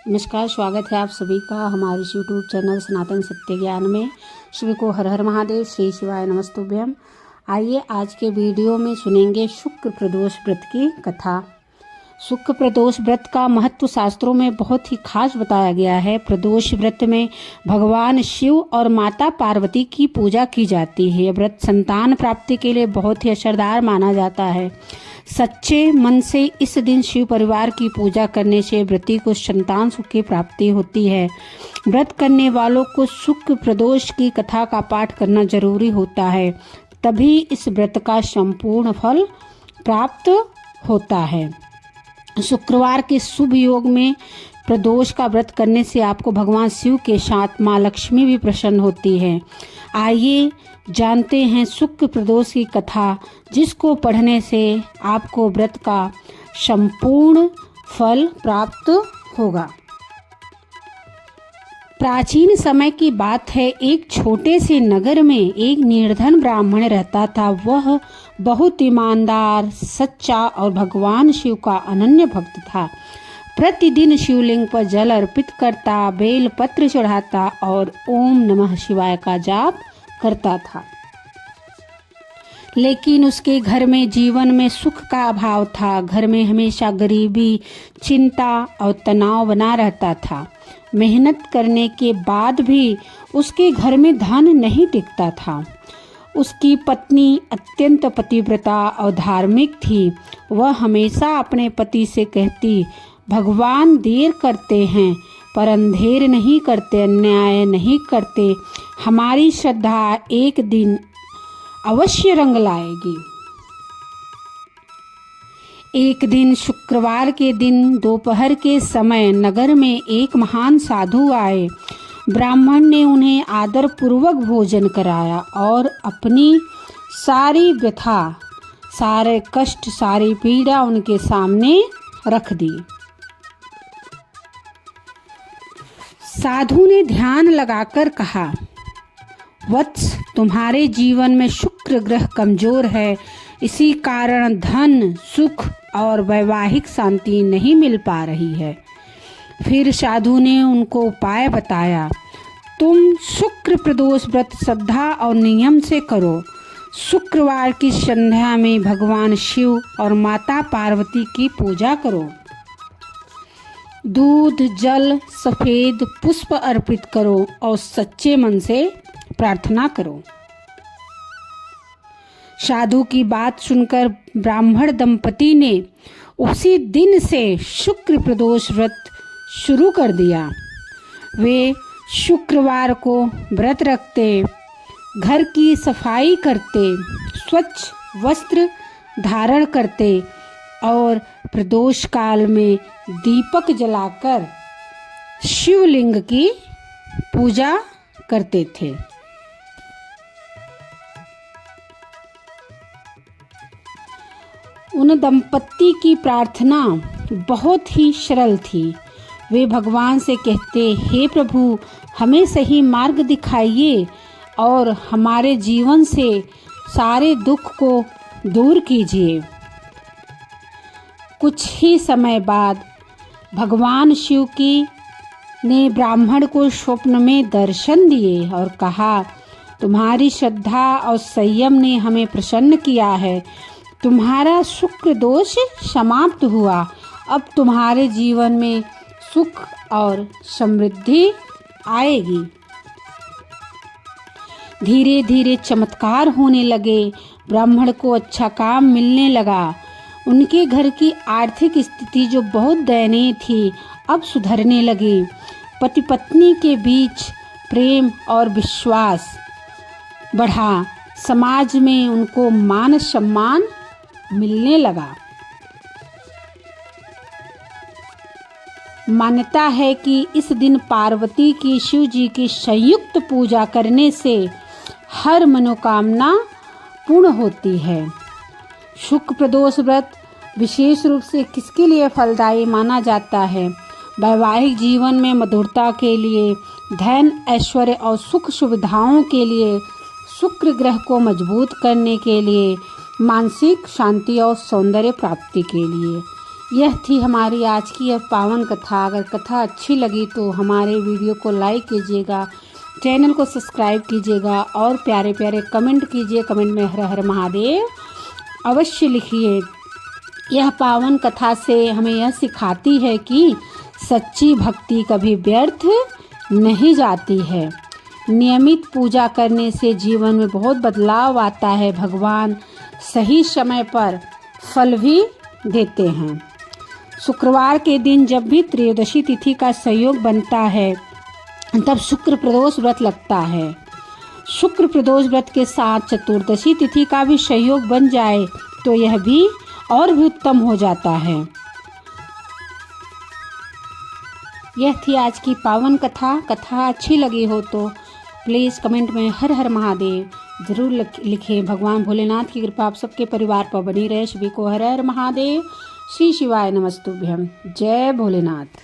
नमस्कार, स्वागत है आप सभी का हमारे यूट्यूब चैनल सनातन सत्य ज्ञान में। सभी को हर हर महादेव, श्री शिवाय नमस्तुभ्यम। आइए आज के वीडियो में सुनेंगे शुक्र प्रदोष व्रत की कथा। शुक्र प्रदोष व्रत का महत्व शास्त्रों में बहुत ही खास बताया गया है। प्रदोष व्रत में भगवान शिव और माता पार्वती की पूजा की जाती है। यह व्रत संतान प्राप्ति के लिए बहुत ही असरदार माना जाता है। सच्चे मन से इस दिन शिव परिवार की पूजा करने से व्रती को संतान सुख की प्राप्ति होती है। व्रत करने वालों को शुक्र प्रदोष की कथा का पाठ करना जरूरी होता है, तभी इस व्रत का संपूर्ण फल प्राप्त होता है। शुक्रवार के शुभ योग में प्रदोष का व्रत करने से आपको भगवान शिव के साथ माँ लक्ष्मी भी प्रसन्न होती है। आइए जानते हैं शुक्र प्रदोष की कथा, जिसको पढ़ने से आपको व्रत का संपूर्ण फल प्राप्त होगा। प्राचीन समय की बात है। एक छोटे से नगर में एक निर्धन ब्राह्मण रहता था। वह बहुत ईमानदार, सच्चा और भगवान शिव का अनन्य भक्त था। प्रतिदिन शिवलिंग पर जल अर्पित करता, बेल पत्र चढ़ाता और ओम नमः शिवाय का जाप करता था। लेकिन उसके घर में जीवन में सुख का अभाव था। घर में हमेशा गरीबी, चिंता और तनाव बना रहता था। मेहनत करने के बाद भी उसके घर में धन नहीं टिकता था। उसकी पत्नी अत्यंत पतिव्रता और धार्मिक थी। वह हमेशा अपने पति से कहती, भगवान देर करते हैं पर अंधेर नहीं करते, अन्याय नहीं करते। हमारी श्रद्धा एक दिन अवश्य रंग लाएगी। एक दिन शुक्रवार के दिन दोपहर के समय नगर में एक महान साधु आए। ब्राह्मण ने उन्हें आदर पूर्वक भोजन कराया और अपनी सारी व्यथा, सारे कष्ट, सारी पीड़ा उनके सामने रख दी। साधु ने ध्यान लगाकर कहा, वत्स, तुम्हारे जीवन में शुक्र ग्रह कमजोर है। इसी कारण धन, सुख और वैवाहिक शांति नहीं मिल पा रही है। फिर साधु ने उनको उपाय बताया। तुम शुक्र प्रदोष व्रत श्रद्धा और नियम से करो। शुक्रवार की संध्या में भगवान शिव और माता पार्वती की पूजा करो। दूध, जल, सफेद पुष्प अर्पित करो और सच्चे मन से प्रार्थना करो। साधु की बात सुनकर ब्राह्मण दंपति ने उसी दिन से शुक्र प्रदोष व्रत शुरू कर दिया। वे शुक्रवार को व्रत रखते, घर की सफाई करते, स्वच्छ वस्त्र धारण करते और प्रदोष काल में दीपक जलाकर शिवलिंग की पूजा करते थे। उन दंपत्ति की प्रार्थना बहुत ही सरल थी। वे भगवान से कहते, हे प्रभु, हमें सही मार्ग दिखाइए और हमारे जीवन से सारे दुख को दूर कीजिए। कुछ ही समय बाद भगवान शिव ने ब्राह्मण को स्वप्न में दर्शन दिए और कहा, तुम्हारी श्रद्धा और संयम ने हमें प्रसन्न किया है। तुम्हारा शुक्र दोष समाप्त हुआ। अब तुम्हारे जीवन में सुख और समृद्धि आएगी। धीरे धीरे चमत्कार होने लगे। ब्राह्मण को अच्छा काम मिलने लगा। उनके घर की आर्थिक स्थिति जो बहुत दयनीय थी, अब सुधरने लगी। पति पत्नी के बीच प्रेम और विश्वास बढ़ा। समाज में उनको मान सम्मान मिलने लगा। मान्यता है कि इस दिन पार्वती की शिव जी की संयुक्त पूजा करने से हर मनोकामना पूर्ण होती है। शुक्र प्रदोष व्रत विशेष रूप से किसके लिए फलदायी माना जाता है? वैवाहिक जीवन में मधुरता के लिए, धन, ऐश्वर्य और सुख सुविधाओं के लिए, शुक्र ग्रह को मजबूत करने के लिए, मानसिक शांति और सौंदर्य प्राप्ति के लिए। यह थी हमारी आज की यह पावन कथा। अगर कथा अच्छी लगी तो हमारे वीडियो को लाइक कीजिएगा, चैनल को सब्सक्राइब कीजिएगा और प्यारे प्यारे कमेंट कीजिए। कमेंट में हर हर महादेव अवश्य लिखिए। यह पावन कथा से हमें यह सिखाती है कि सच्ची भक्ति कभी व्यर्थ नहीं जाती है। नियमित पूजा करने से जीवन में बहुत बदलाव आता है। भगवान सही समय पर फल भी देते हैं। शुक्रवार के दिन जब भी त्रयोदशी तिथि का संयोग बनता है तब शुक्र प्रदोष व्रत लगता है। शुक्र प्रदोष व्रत के साथ चतुर्दशी तिथि का भी संयोग बन जाए तो यह भी और भी उत्तम हो जाता है। यह थी आज की पावन कथा। कथा अच्छी लगी हो तो प्लीज़ कमेंट में हर हर महादेव ज़रूर लिखें। भगवान भोलेनाथ की कृपा आप सबके परिवार पर बनी रहे। सभी को हर हर महादेव। श्री शिवाय नमस्तुभ्यम। जय भोलेनाथ।